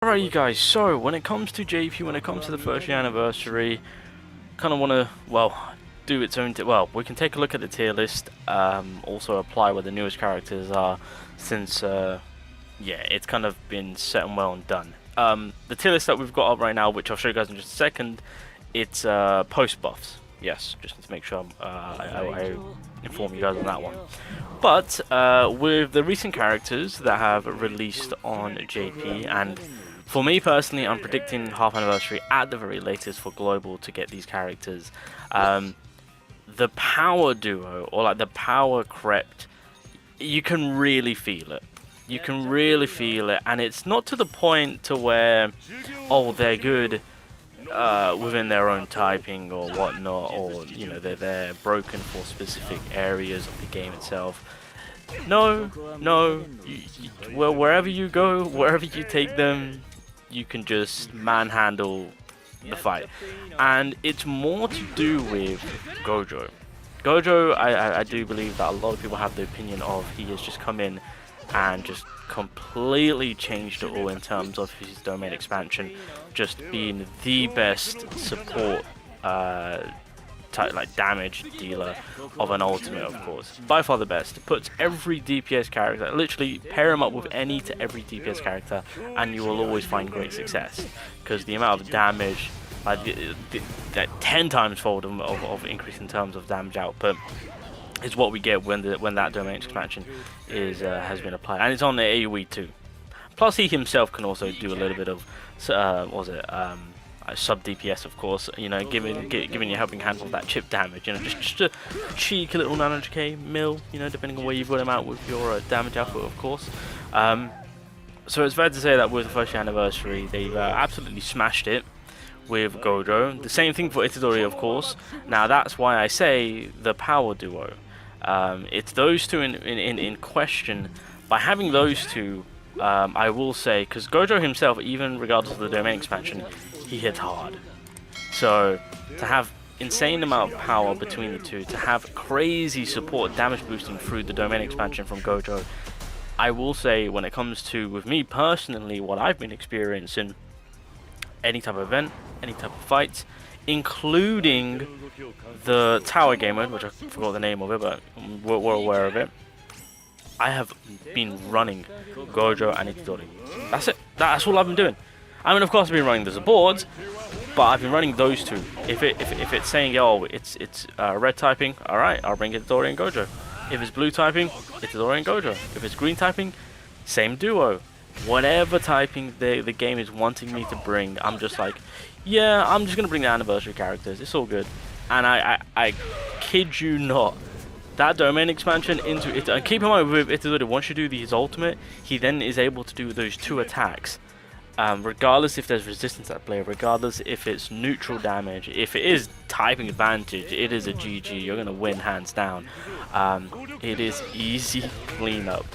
Alright you guys, so when it comes to JP, when it comes to the first year anniversary, kind of want to, well, do its own, well, we can take a look at the tier list, also apply where the newest characters are, since, yeah, it's kind of been set and well and done. The tier list that we've got up right now, which I'll show you guys in just a second, it's post buffs. Yes, just need to make sure I inform you guys on that one. But with the recent characters that have released on JP, and for me personally, I'm predicting half anniversary at the very latest for global to get these characters. The power duo, or like the power crept, you can really feel it. You can really feel it, and it's not to the point to where, oh, they're good within their own typing or whatnot, or you know, they're broken for specific areas of the game itself. No, well, wherever you go, wherever you take them, you can just manhandle the fight. And it's more to do with Gojo. Gojo, I do believe that a lot of people have the opinion of he has just come in and just completely changed it all in terms of his domain expansion, just being the best support like damage dealer of an ultimate, of course. By far the best. It puts every DPS character, literally pair him up with any to every DPS character, and you will always find great success, because the amount of damage, like that 10 times fold of increase in terms of damage output, is what we get when that domain expansion is has been applied, and it's on the AoE too. Plus, he himself can also do a little bit of sub DPS, of course. You know, giving you a helping hand with that chip damage. You know, just a cheeky little 900k mil. You know, depending on where you've got him out with your damage output, of course. So it's fair to say that with the first year anniversary, they've absolutely smashed it with Gojo. The same thing for Itadori, of course. Now that's why I say the power duo. It's those two in question. By having those two, I will say, because Gojo himself, even regardless of the domain expansion, he hits hard. So to have insane amount of power between the two, to have crazy support damage boosting through the domain expansion from Gojo, I will say, when it comes to, with me personally, what I've been experiencing, any type of event, any type of fights, including the tower game mode, which I forgot the name of it, but we're aware of it. I have been running Gojo and Itadori. That's it. That's all I've been doing. I mean, of course, I've been running the supports, but I've been running those two. If it's saying, oh, it's red typing, all right, I'll bring Itadori and Gojo. If it's blue typing, Itadori and Gojo. If it's green typing, same duo. Whatever typing the game is wanting me to bring, I'm just like, yeah, I'm just gonna bring the anniversary characters. It's all good. And I kid you not, that domain expansion into it. And keep in mind with Itadori, once you do his ultimate, he then is able to do those 2 attacks. Regardless if there's resistance at play, regardless if it's neutral damage, if it is typing advantage, it is a GG. You're gonna win hands down. It is easy cleanup,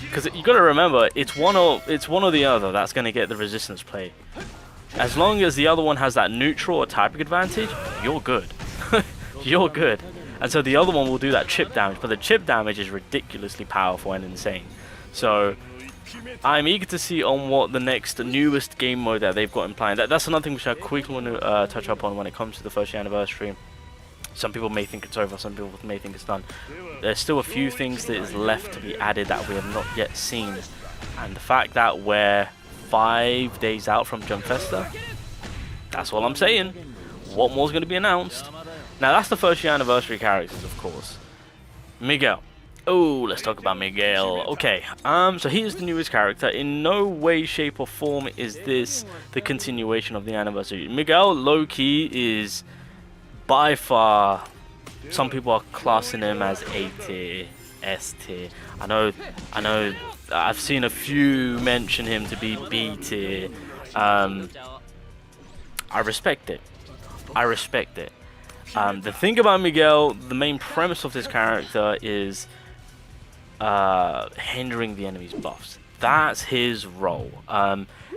because you gotta remember, it's one or the other that's gonna get the resistance play. As long as the other one has that neutral or typing advantage, you're good. You're good. And so the other one will do that chip damage, but the chip damage is ridiculously powerful and insane. So I'm eager to see on what the next newest game mode that they've got in plan. That's another thing which I quickly want to touch up on when it comes to the first year anniversary. Some people may think it's over, some people may think it's done. There's still a few things that is left to be added that we have not yet seen. And the fact that we're 5 days out from Jump Festa, that's all I'm saying. What more is going to be announced? Now that's the first year anniversary characters, of course. Miguel. Oh, let's talk about Miguel. Okay, so he is the newest character. In no way, shape, or form is this the continuation of the anniversary. Miguel, low-key, is by far, some people are classing him as A tier, S tier. I know, I've seen a few mention him to be B tier. I respect it. I respect it. The thing about Miguel, the main premise of this character is hindering the enemy's buffs. That's his role.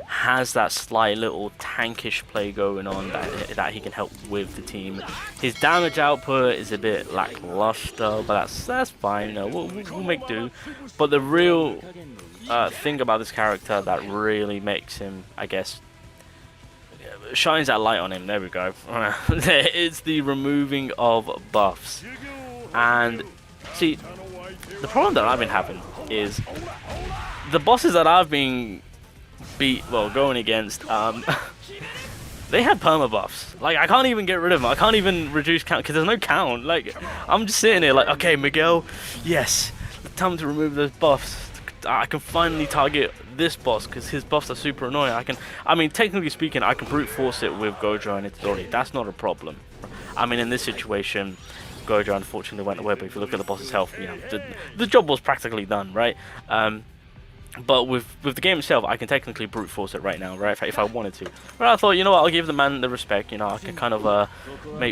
Has that slight little tankish play going on that he can help with the team. His damage output is a bit lackluster, but that's fine. You know, we'll make do. But the real thing about this character that really makes him, I guess, shines that light on him. There we go. It's the removing of buffs. And see, the problem that I've been having is the bosses that I've been going against, they had perma buffs. Like, I can't even get rid of them. I can't even reduce count because there's no count. Like, I'm just sitting here like, okay, Miguel, yes, time to remove those buffs. I can finally target this boss because his buffs are super annoying. I mean, technically speaking, I can brute force it with Gojo and Itadori. That's not a problem. I mean, in this situation, Gojo unfortunately went away, but if you look at the boss's health, you know, the job was practically done, right? But with the game itself, I can technically brute force it right now, right? If I wanted to. But I thought, you know what, I'll give the man the respect. You know, I can kind of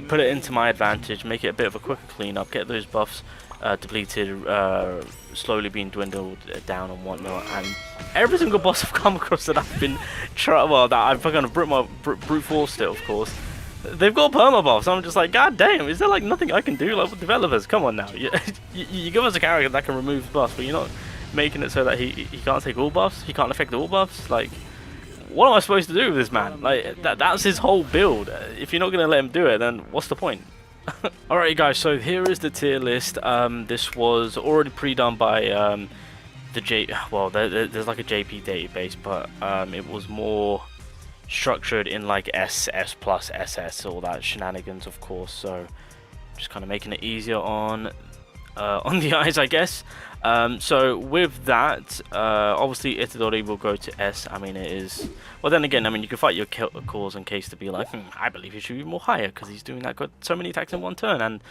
put it into my advantage, make it a bit of a quicker cleanup, get those buffs depleted, slowly being dwindled down and whatnot. And every single boss I've come across that I've been that I've kind of brute forced it, of course. They've got perma buffs. I'm just like, god damn, is there like nothing I can do? Like, with developers, come on now. You give us a character that can remove buffs, but you're not making it so that he can't take all buffs, he can't affect all buffs. Like, what am I supposed to do with this man? Like, that's his whole build. If you're not gonna let him do it, then what's the point? Alright guys, so here is the tier list. This was already pre-done by there's like a JP database, but it was more structured in like S plus SS, all that shenanigans, of course. So just kind of making it easier on the eyes, I guess. So with that, obviously Itadori will go to S. I mean, it is, well, then again, I mean, you can fight your cause in case to be like, I believe he should be more higher because he's doing that, got so many attacks in one turn, and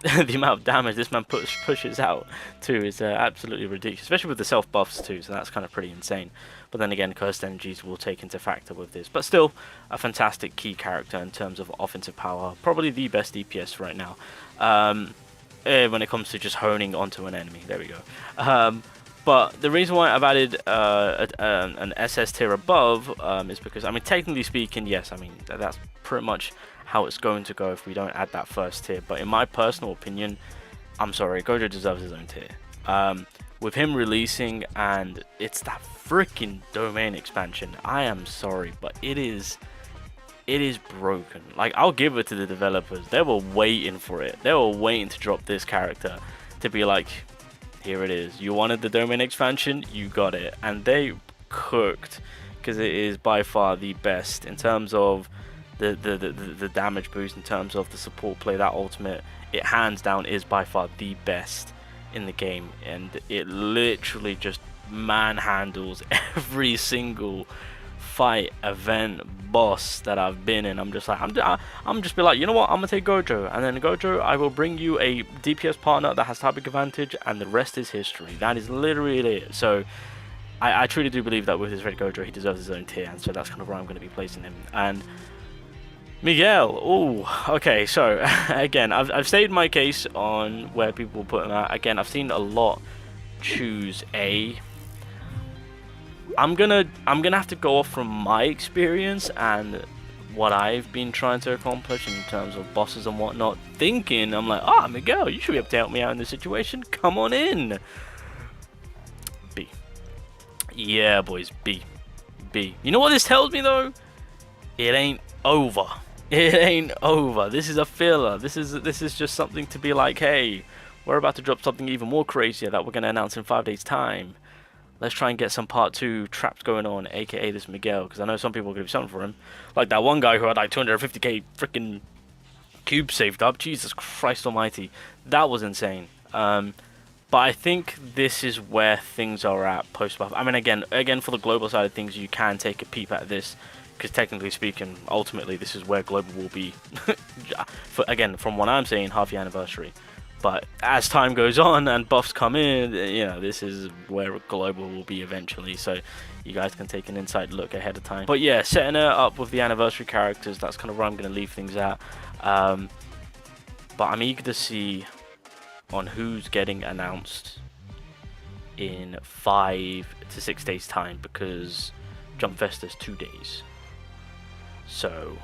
the amount of damage this man pushes out too is absolutely ridiculous, especially with the self buffs too, so that's kind of pretty insane. But then again, cursed energies will take into factor with this, but still a fantastic key character in terms of offensive power, probably the best DPS right now. When it comes to just honing onto an enemy. There we go. But the reason why I've added an SS tier above is because, I mean, technically speaking, yes, I mean, that's pretty much how it's going to go if we don't add that first tier. But in my personal opinion, I'm sorry, Gojo deserves his own tier. With him releasing, and it's that freaking domain expansion, I am sorry, but it is broken. Like, I'll give it to the developers. They were waiting for it. They were waiting to drop this character to be like, here it is. You wanted the domain expansion, you got it. And they cooked, because it is by far the best in terms of the damage boost, in terms of the support play. That ultimate, it hands down is by far the best in the game, and it literally just manhandles every single fight, event, boss that I've been in. I'm just like, I'm just be like, you know what, I'm gonna take Gojo, and then Gojo, I will bring you a DPS partner that has topic advantage, and the rest is history. That is literally it. So I truly do believe that with his red Gojo, he deserves his own tier, and so that's kind of where I'm going to be placing him. And Miguel, oh, okay, so again, I've stated my case on where people put him at. Again, I've seen a lot choose A. I'm gonna have to go off from my experience and what I've been trying to accomplish in terms of bosses and whatnot. Thinking, I'm like, Miguel, you should be able to help me out in this situation. Come on in. B. Yeah, boys, B. You know what this tells me though? It ain't over. It ain't over. This is a filler. This is just something to be like, hey, we're about to drop something even more crazier that we're gonna announce in 5 days' time. Let's try and get some part 2 traps going on, aka this Miguel, because I know some people are going to be something for him. Like that one guy who had like 250k freaking cubes saved up. Jesus Christ almighty. That was insane. But I think this is where things are at post-buff. I mean, again, for the global side of things, you can take a peep at this, because technically speaking, ultimately, this is where global will be. Again, from what I'm saying, half-year anniversary. But as time goes on and buffs come in, you know, this is where global will be eventually. So you guys can take an inside look ahead of time. But yeah, setting it up with the anniversary characters, that's kind of where I'm going to leave things at. But I'm eager to see on who's getting announced in 5 to 6 days time, because Jump Fest is 2 days. So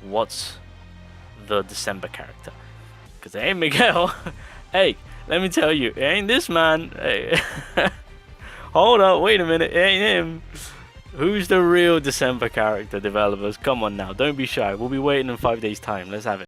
what's the December character? Because hey, Miguel, hey, let me tell you, it ain't this man. Hey. Hold up, wait a minute, it ain't him. Who's the real December character, developers? Come on now, don't be shy. We'll be waiting in 5 days' time. Let's have it.